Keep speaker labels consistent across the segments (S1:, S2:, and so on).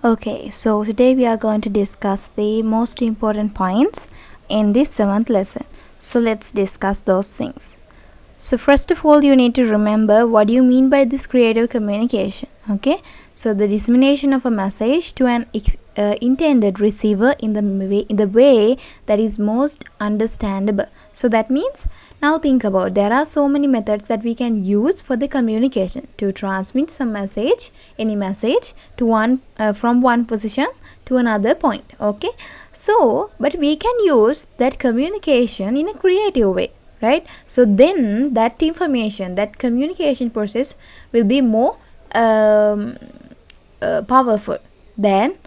S1: Okay, so today we are going to discuss the most important points in this seventh lesson. So let's discuss those things. So first of all, you need to remember what do you mean by this creative communication. Okay, so the dissemination of a message to an intended receiver in the way that is most understandable. So that means, now think about, there are so many methods that we can use for the communication to transmit some message, any message to one from one position to another point. Okay, so but we can use that communication in a creative way, right? So then that information, that communication process will be more powerful than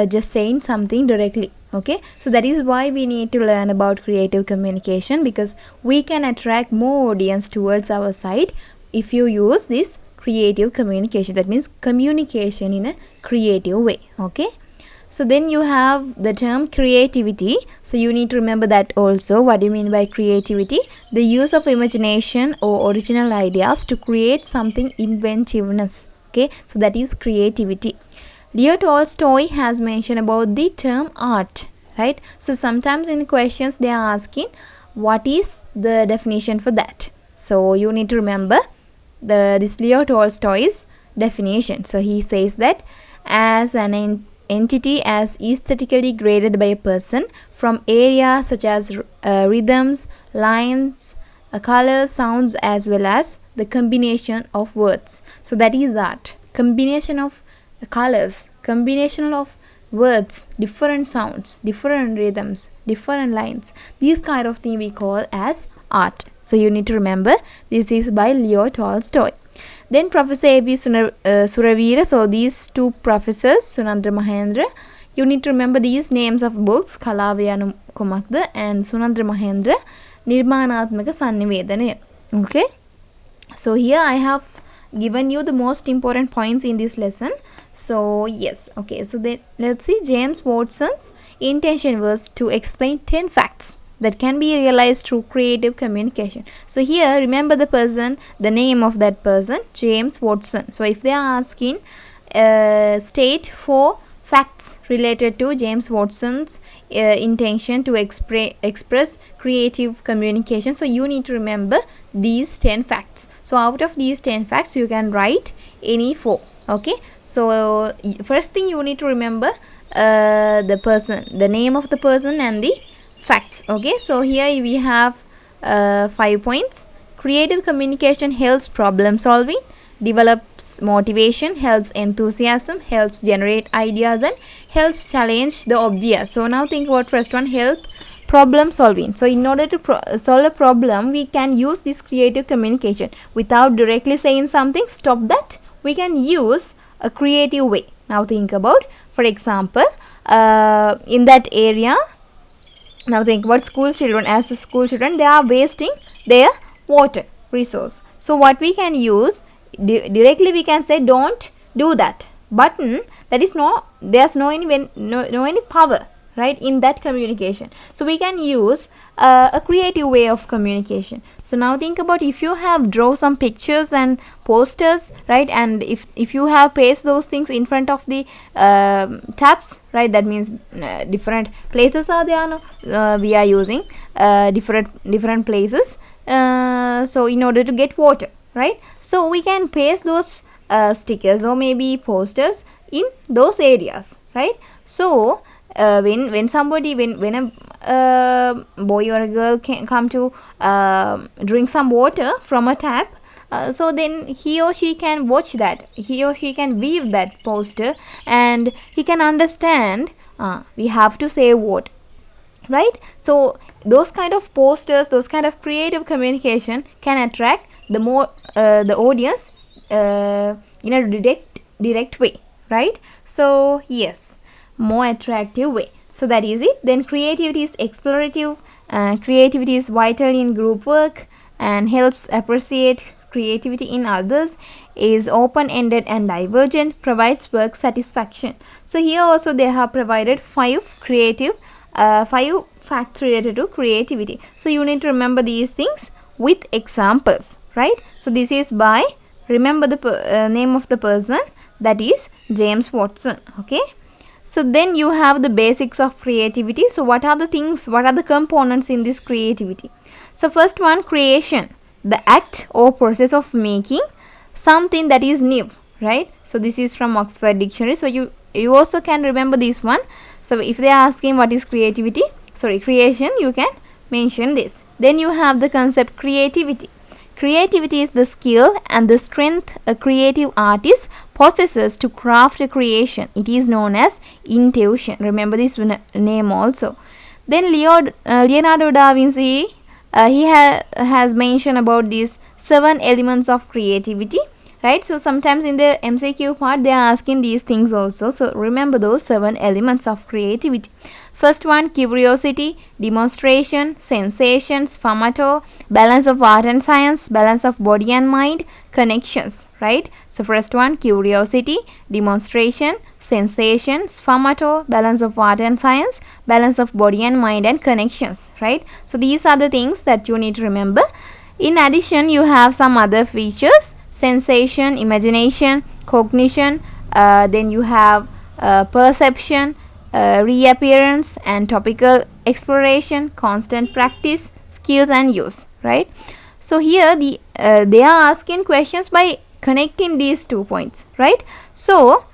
S1: just saying something directly. Okay, so that is why we need to learn about creative communication, because we can attract more audience towards our side if you use this creative communication. That means communication in a creative way. Okay, so then you have the term creativity. So you need to remember that also. What do you mean by creativity? The use of imagination or original ideas to create something inventiveness. Okay, so that is creativity. Leo Tolstoy has mentioned about the term art, right? So sometimes in questions they are asking what is the definition for that. So you need to remember this Leo Tolstoy's definition. So he says that as an entity as aesthetically graded by a person from areas such as rhythms, lines, colors, sounds, as well as the combination of words. So that is art. Combination of colors, combination of words, different sounds, different rhythms, different lines. These kind of thing we call as art. So you need to remember this is by Leo Tolstoy. Then Professor A.B. Suravira. So these two professors, Sunandra Mahendra, you need to remember these names of books, Kalavayanu Kumakda and Sunandra Mahendra, Nirmanatmaka Sannivedana. Okay, so here I have given you the most important points in this lesson. So yes, okay, so then let's see. James Watson's intention was to explain 10 facts that can be realized through creative communication. So here remember the person, the name of that person, James Watson. So if they are asking state 4 facts related to James Watson's intention to express creative communication, so you need to remember these 10 facts. So out of these 10 facts you can write any 4. Okay, so first thing you need to remember the person, the name of the person and the facts. Okay, so here we have 5 points. Creative communication helps problem solving, develops motivation, helps enthusiasm, helps generate ideas, and helps challenge the obvious. So now think about first one, help problem solving. So in order to solve a problem, we can use this creative communication without directly saying something. Stop that, we can use a creative way. Now think about, for example, in that area, now think about school children. As a school children, they are wasting their water resource. So what we can use, directly we can say don't do that, but that is no, there's no any power, right, in that communication. So we can use a creative way of communication. So now think about, if you have draw some pictures and posters, right, and if you have paste those things in front of the taps, right, that means different places are there, no? We are using different places, so in order to get water, right, so we can paste those stickers or maybe posters in those areas, right. So when somebody, when a boy or a girl can come to drink some water from a tap, so then he or she can watch that, he or she can view that poster, and he can understand we have to save water, right. So those kind of posters, those kind of creative communication can attract the more the audience in a direct way, right. So yes, more attractive way. So that is it. Then creativity is explorative. Creativity is vital in group work and helps appreciate creativity in others, is open-ended and divergent, provides work satisfaction. So here also they have provided 5 facts related to creativity. So you need to remember these things with examples, right. So this is by, remember the name of the person, that is James Watson. Okay, So then you have the basics of creativity. So what are the things, what are the components in this creativity? So first one, creation, the act or process of making something that is new, right? So this is from Oxford Dictionary. So you also can remember this one. So if they are asking what is creation, you can mention this. Then you have the concept creativity. Creativity is the skill and the strength a creative artist possesses to craft a creation. It is known as intuition. Remember this name also. Then Leonardo da Vinci, he has mentioned about these 7 elements of creativity, right? So sometimes in the MCQ part they are asking these things also. So remember those 7 elements of creativity. First one, curiosity, demonstration, sensation, sfumato, balance of art and science, balance of body and mind, connections, right? So first one, curiosity, demonstration, sensation, sfumato, balance of art and science, balance of body and mind, and connections, right? So these are the things that you need to remember. In addition, you have some other features: sensation, imagination, cognition, then you have perception, reappearance, and topical exploration, constant practice, skills and use, right? So here they are asking questions by connecting these 2 points, right? So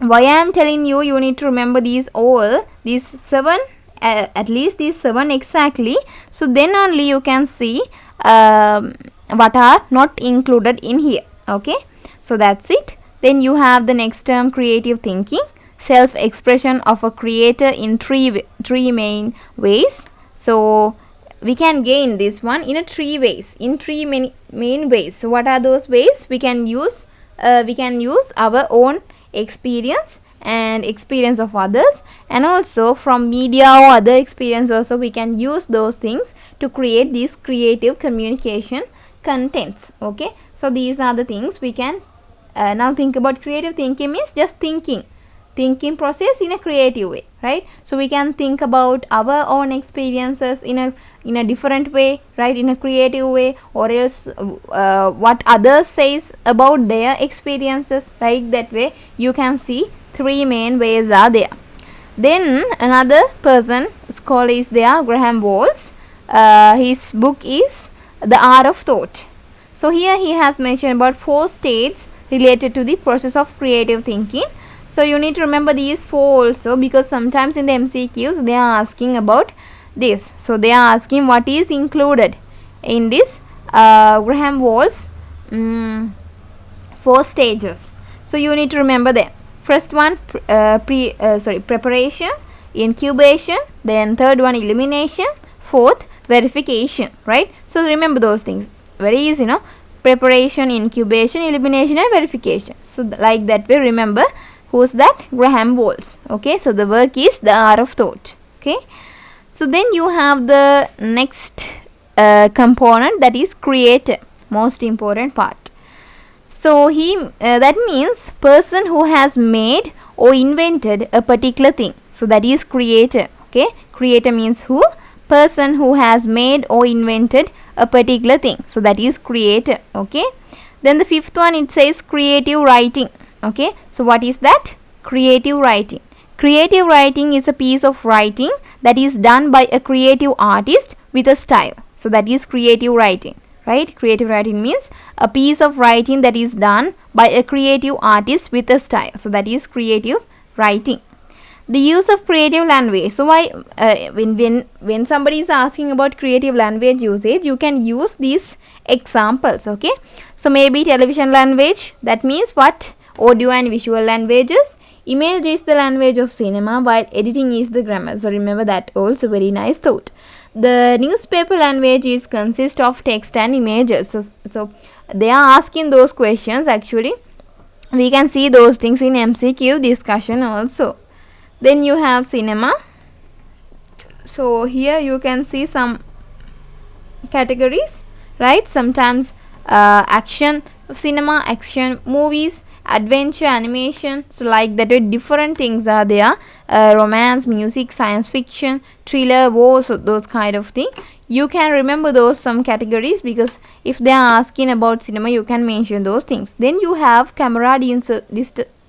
S1: why I am telling you, you need to remember these 7, at least these 7 exactly. So then only you can see what are not included in here, okay? So that's it. Then you have the next term, creative thinking, self-expression of a creator in three main ways. So we can gain this one in three main ways. So what are those ways? We can use our own experience and experience of others, and also from media or other experience also we can use those things to create these creative communication contents, okay? So these are the things we can now think about. Creative thinking means just thinking process in a creative way, right? So we can think about our own experiences in a different way, right, in a creative way, or else what others says about their experiences, right? That way you can see 3 main ways are there. Then another person, scholar is there, Graham Walls. His book is The Art of Thought. So here he has mentioned about 4 states related to the process of creative thinking. So you need to remember these 4 also, because sometimes in the MCQs they are asking about this. So they are asking what is included in this Graham Walls 4 stages. So you need to remember them. First one, preparation, incubation, then third one, elimination, fourth, verification, right? So remember those things. Very easy, no? Preparation, incubation, elimination and verification. So like that way, remember. Who's that? Graham Walls. Okay, so the work is The Art of Thought. Okay, so then you have the next component, that is creator, most important part. So that means person who has made or invented a particular thing. So that is creator. Okay, creator means who? Person who has made or invented a particular thing. So that is creator. Okay, then the fifth one, it says creative writing. Okay, so what is that? Creative writing. Creative writing is a piece of writing that is done by a creative artist with a style. So that is creative writing, right? Creative writing means a piece of writing that is done by a creative artist with a style. So that is creative writing. The use of creative language. So why when somebody is asking about creative language usage, you can use these examples. Okay, so maybe television language, that means what? Audio and visual languages. Image is the language of cinema, while editing is the grammar. So remember that also, very nice thought. The newspaper language is consist of text and images. So they are asking those questions. Actually we can see those things in MCQ discussion also. Then you have cinema. So here you can see some categories, right? Sometimes action cinema, action movies, adventure, animation. So like that way different things are there. Romance, music, science fiction, thriller, war, so those kind of thing. You can remember those some categories, because if they are asking about cinema you can mention those things. Then you have camera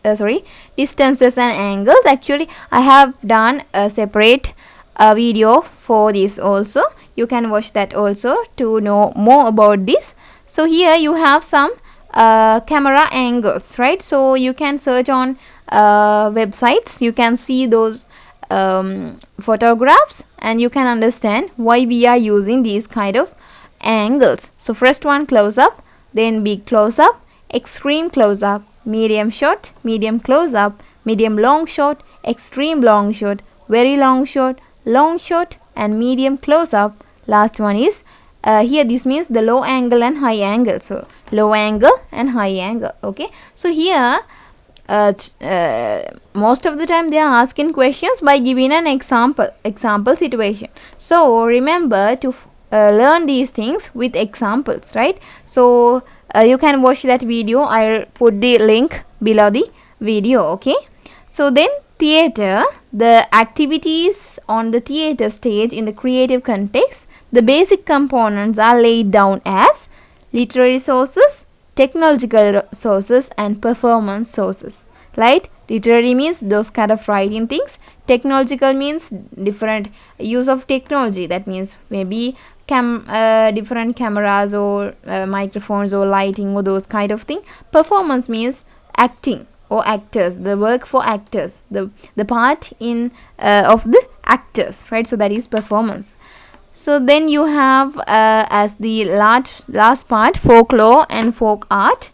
S1: distances and angles. Actually I have done a separate video for this also. You can watch that also to know more about this. So here you have some camera angles, right? So you can search on websites, you can see those photographs, and you can understand why we are using these kind of angles. So first one, close up, then big close up, extreme close up, medium shot, medium close up, medium long shot, extreme long shot, very long shot, and medium close up. Last one is here, this means the low angle and high angle. So low angle and high angle. Okay, so here most of the time they are asking questions by giving an example situation. So remember to learn these things with examples, right? So you can watch that video. I'll put the link below the video. Okay, so then theater, the activities on the theater stage in the creative context, the basic components are laid down as literary sources, technological sources, and performance sources, right? Literary means those kind of writing things, technological means different use of technology, that means maybe different cameras or microphones or lighting or those kind of thing. Performance means acting or actors, the work for actors, the part in of the actors, right? So that is performance. So then you have as the last part, folklore and folk art,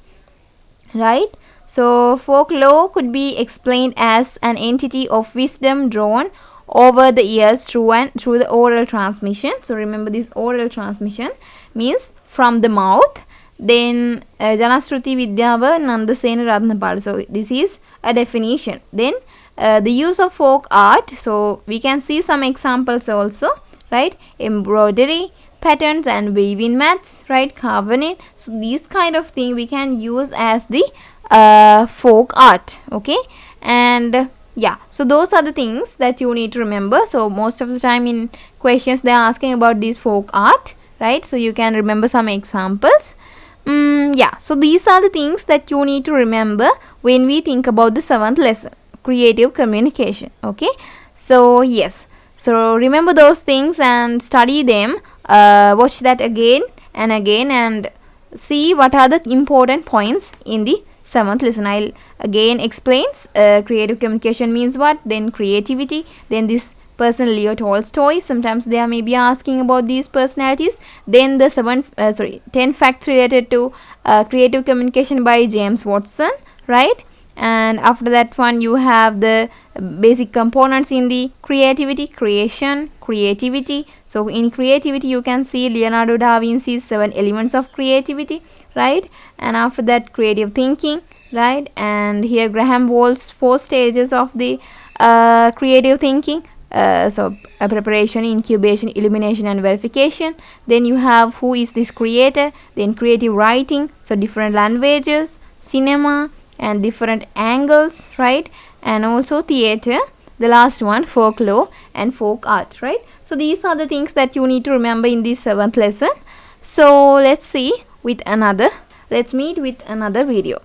S1: right? So folklore could be explained as an entity of wisdom drawn over the years through the oral transmission. So remember, this oral transmission means from the mouth. Then Janashruti Vidyava Nandasena Ratnapal. So this is a definition. Then the use of folk art. So we can see some examples also, right? Embroidery, patterns and weaving mats, right? Carving. So these kind of thing we can use as the folk art. Okay, and yeah, so those are the things that you need to remember. So most of the time in questions they are asking about this folk art, right? So you can remember some examples. Yeah, so these are the things that you need to remember when we think about the 7th lesson, creative communication. Okay, so yes, so remember those things and study them. Watch that again and again and see what are the important points in the 7th lesson. I'll again explains creative communication means what, then creativity, then this person Leo Tolstoy, sometimes they are maybe asking about these personalities, then the 10 facts related to creative communication by James Watson, right? And after that one you have the basic components in the creativity, creativity. So in creativity you can see Leonardo da Vinci's 7 elements of creativity, right? And after that creative thinking, right? And here Graham Wall's 4 stages of the creative thinking. So preparation, incubation, illumination and verification. Then you have who is this creator, then creative writing, so different languages, cinema and different angles, right? And also theater, the last one folklore and folk art, right? So these are the things that you need to remember in this 7th lesson. So let's meet with another video.